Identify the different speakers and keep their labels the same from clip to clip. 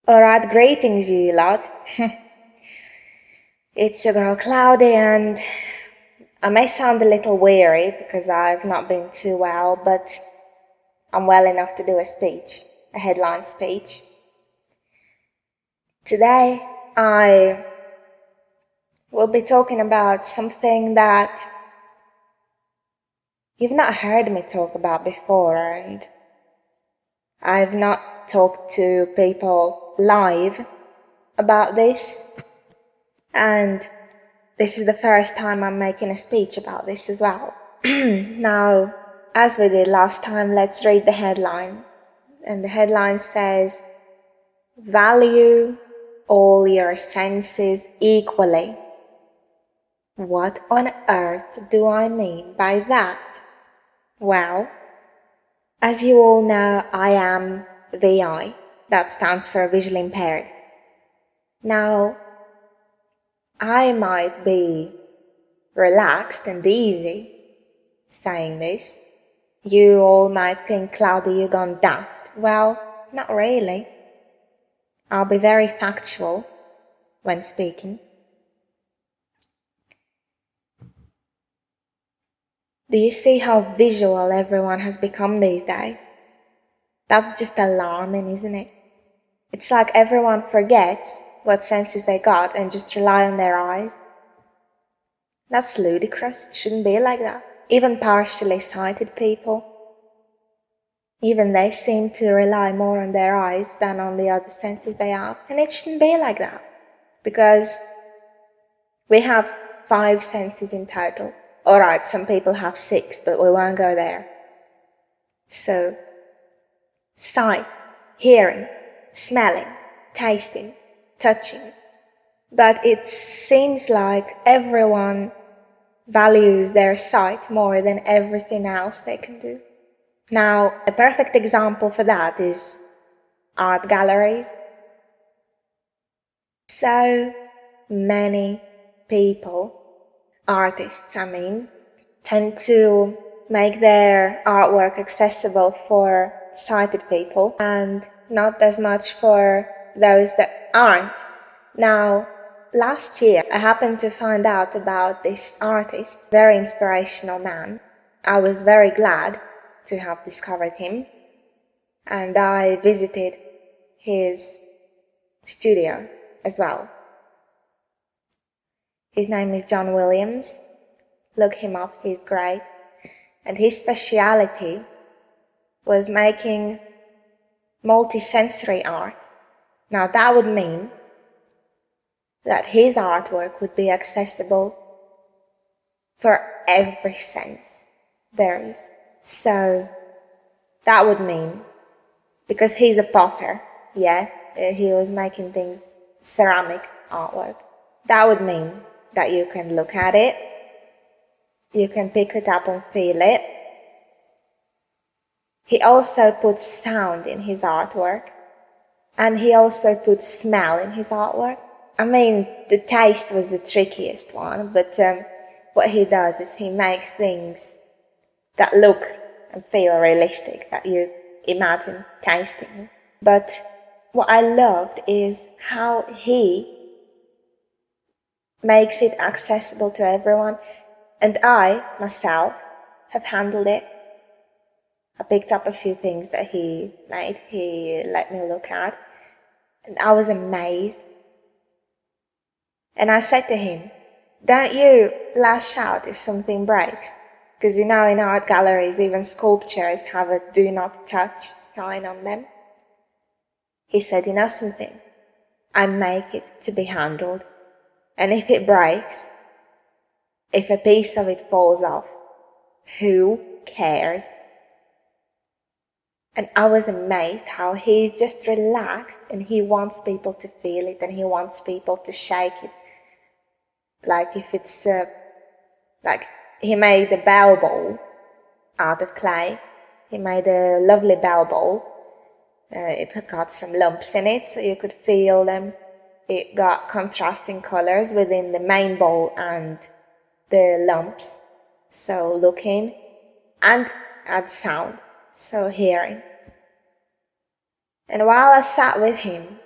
Speaker 1: Alright, greetings you lot. It's your girl Cloudy, and I may sound a little weary because I've not been too well, but I'm well enough to do a headline speech. Today I will be talking about something that you've not heard me talk about before, and I've not talked to people live about this, and this is the first time I'm making a speech about this as well. Now, as we did last time, let's read the headline. And the headline says, "Value all your senses equally." What on earth do I mean by that? Well, as you all know, I am VI. That stands for visually impaired. Now, I might be relaxed and easy saying this. You all might think, Cloudy, you gone daft. Well, not really. I'll be very factual when speaking. Do you see how visual everyone has become these days? That's just alarming, isn't it? It's like everyone forgets what senses they got and just rely on their eyes. That's ludicrous. It shouldn't be like that. Even partially sighted people, even they seem to rely more on their eyes than on the other senses they have. And it shouldn't be like that, because we have 5 senses in total. Alright, some people have 6, but we won't go there. So, sight, hearing, smelling, tasting, touching. But it seems like everyone values their sight more than everything else they can do. Now, a perfect example for that is art galleries. So many people, artists I mean, tend to make their artwork accessible for sighted people and not as much for those that aren't. Now, last year I happened to find out about this artist, very inspirational man. I was very glad to have discovered him, and I visited his studio as well. His name is John Williams. Look him up, he's great. And his speciality was making multisensory art. Now that would mean that his artwork would be accessible for every sense there is. So that would mean, because he's a potter, he was making things, ceramic artwork. That would mean that you can look at it, you can pick it up and feel it. He also puts sound in his artwork, and he also puts smell in his artwork. I mean, the taste was the trickiest one, but what he does is he makes things that look and feel realistic, that you imagine tasting. But what I loved is how he makes it accessible to everyone, and I, myself, have handled it. I picked up a few things that he made, he let me look at, and I was amazed. And I said to him, don't you lash out if something breaks? Because you know in art galleries even sculptures have a do not touch sign on them. He said, you know something? I make it to be handled. And if it breaks, if a piece of it falls off, who cares? And I was amazed how he's just relaxed and he wants people to feel it and he wants people to shake it. Like if it's, like he made a bell bowl out of clay. He made a lovely bell bowl. It got some lumps in it so you could feel them. It got contrasting colors within the main bowl and the lumps. So looking and add sound. So hearing. And while I sat with him,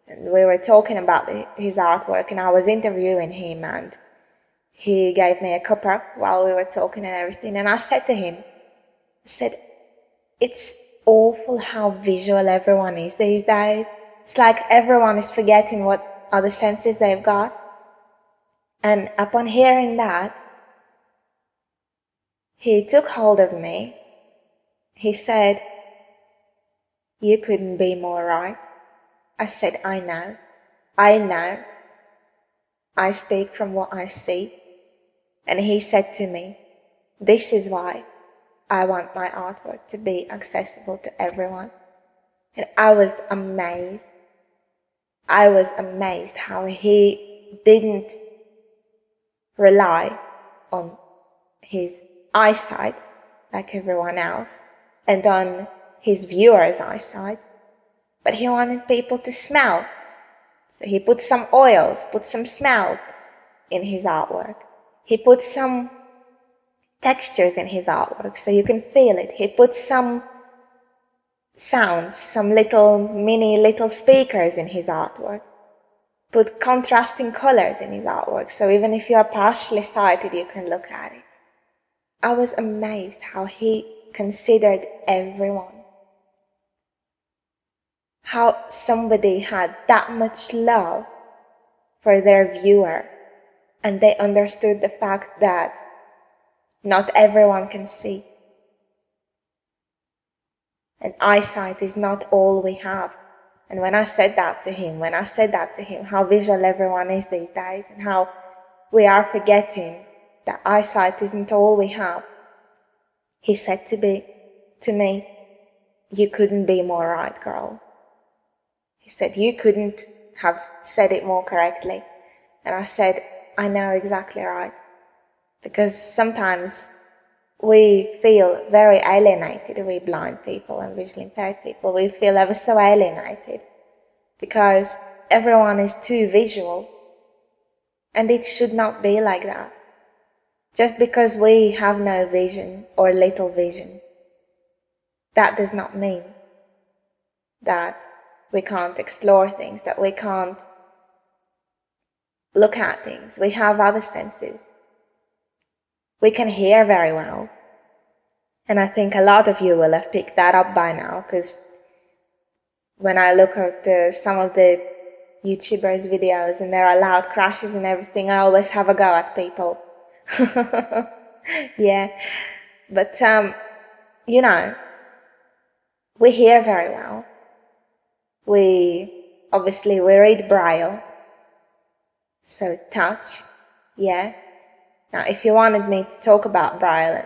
Speaker 1: And we were talking about his artwork, and I was interviewing him, and he gave me a cuppa while we were talking and everything. And I said to him, I said, it's awful how visual everyone is these days. It's like everyone is forgetting what other senses they've got. And upon hearing that, he took hold of me. He said, you couldn't be more right. I said, I know. I speak from what I see. And he said to me, this is why I want my artwork to be accessible to everyone. And I was amazed. I was amazed how he didn't rely on his eyesight like everyone else and on his viewers' eyesight, but he wanted people to smell. So he put some oils, put some smell in his artwork. He put some textures in his artwork so you can feel it. He put some sounds, some little speakers in his artwork. Put contrasting colors in his artwork so even if you are partially sighted you can look at it. I was amazed how he considered everyone. How somebody had that much love for their viewer, and they understood the fact that not everyone can see. And eyesight is not all we have. And when I said that to him, how visual everyone is these days and how we are forgetting that eyesight isn't all we have, he said to me, you couldn't be more right, girl. He said, you couldn't have said it more correctly. And I said, I know exactly right. Because sometimes we feel very alienated, we blind people and visually impaired people. We feel ever so alienated because everyone is too visual. And it should not be like that. Just because we have no vision or little vision, that does not mean that we can't explore things, that we can't look at things. We have other senses. We can hear very well. And I think a lot of you will have picked that up by now, because when I look at some of the YouTubers' videos and there are loud crashes and everything, I always have a go at people. Yeah, but you know, we hear very well. We read Braille, so touch, yeah. Now, if you wanted me to talk about Braille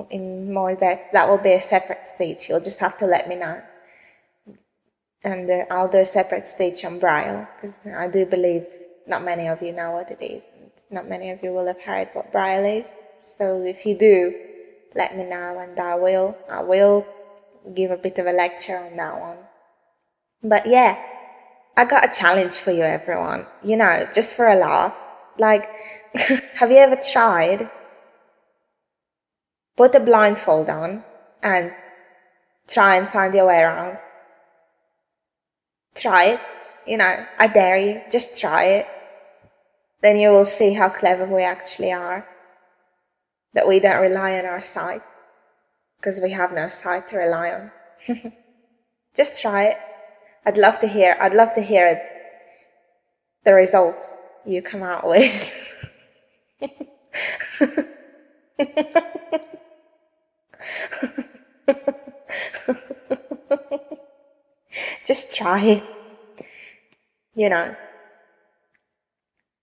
Speaker 1: in more depth, that will be a separate speech. You'll just have to let me know. And I'll do a separate speech on Braille, because I do believe not many of you know what it is. And not many of you will have heard what Braille is. So if you do, let me know and I will give a bit of a lecture on that one. But yeah, I got a challenge for you, everyone. You know, just for a laugh. Like, have you ever tried? Put a blindfold on and try and find your way around. Try it. You know, I dare you. Just try it. Then you will see how clever we actually are. That we don't rely on our sight. Because we have no sight to rely on. Just try it. I'd love to hear the results you come out with. Just try it. You know.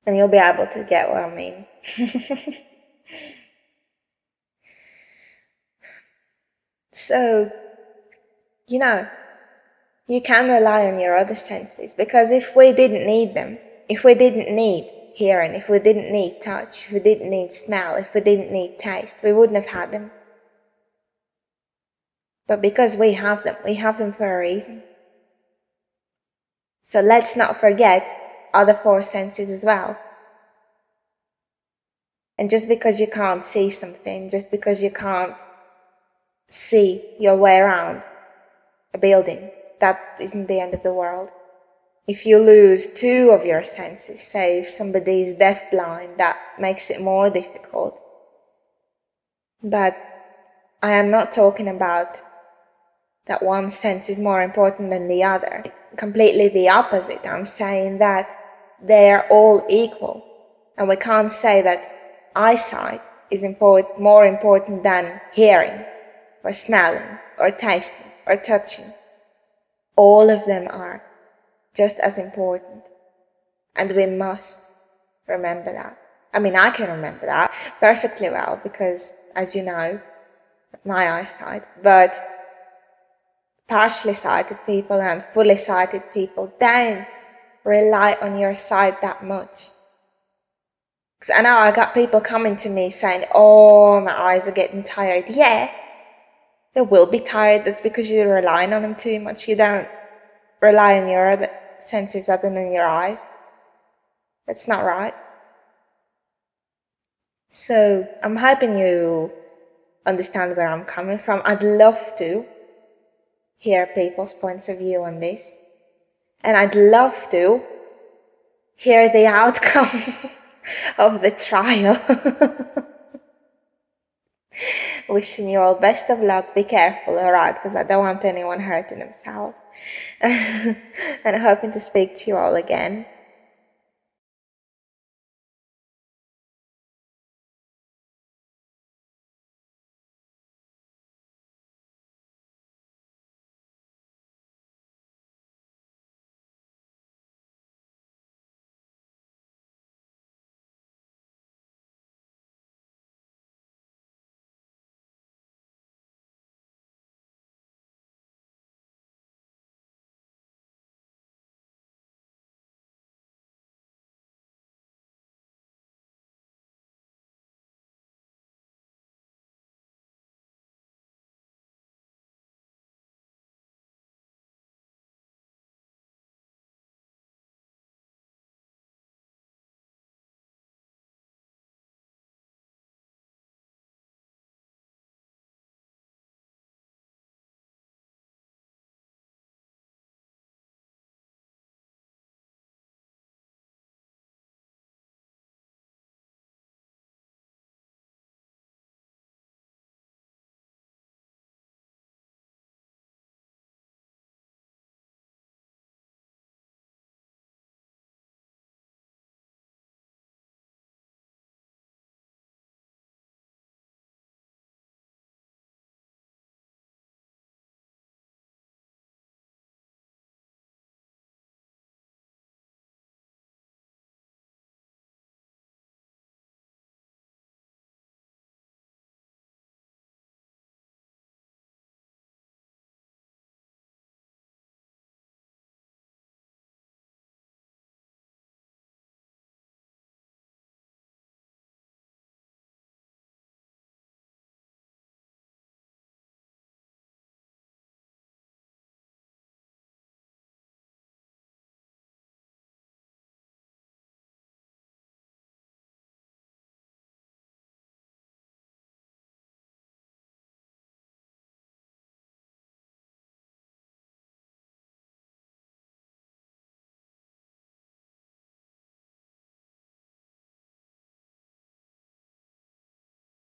Speaker 1: And you'll be able to get what I mean. So, you know, you can rely on your other senses, because if we didn't need them, if we didn't need hearing, if we didn't need touch, if we didn't need smell, if we didn't need taste, we wouldn't have had them. But because we have them for a reason. So let's not forget other four senses as well. And just because you can't see something, just because you can't see your way around a building, that isn't the end of the world. If you lose two of your senses, say if somebody is deaf-blind, that makes it more difficult. But I am not talking about that one sense is more important than the other. Completely the opposite. I'm saying that they are all equal. And we can't say that eyesight is more important than hearing, or smelling, or tasting, or touching. All of them are just as important. And we must remember that. I mean, I can remember that perfectly well because, as you know, my eyesight, but partially sighted people and fully sighted people don't rely on your sight that much. Because I know I got people coming to me saying, oh, my eyes are getting tired. Yeah, they will be tired. That's because you're relying on them too much. You don't rely on your other senses other than your eyes. That's not right. So I'm hoping you understand where I'm coming from. I'd love to hear people's points of view on this. And I'd love to hear the outcome of the trial. Wishing you all best of luck. Be careful, alright, because I don't want anyone hurting themselves. And hoping to speak to you all again.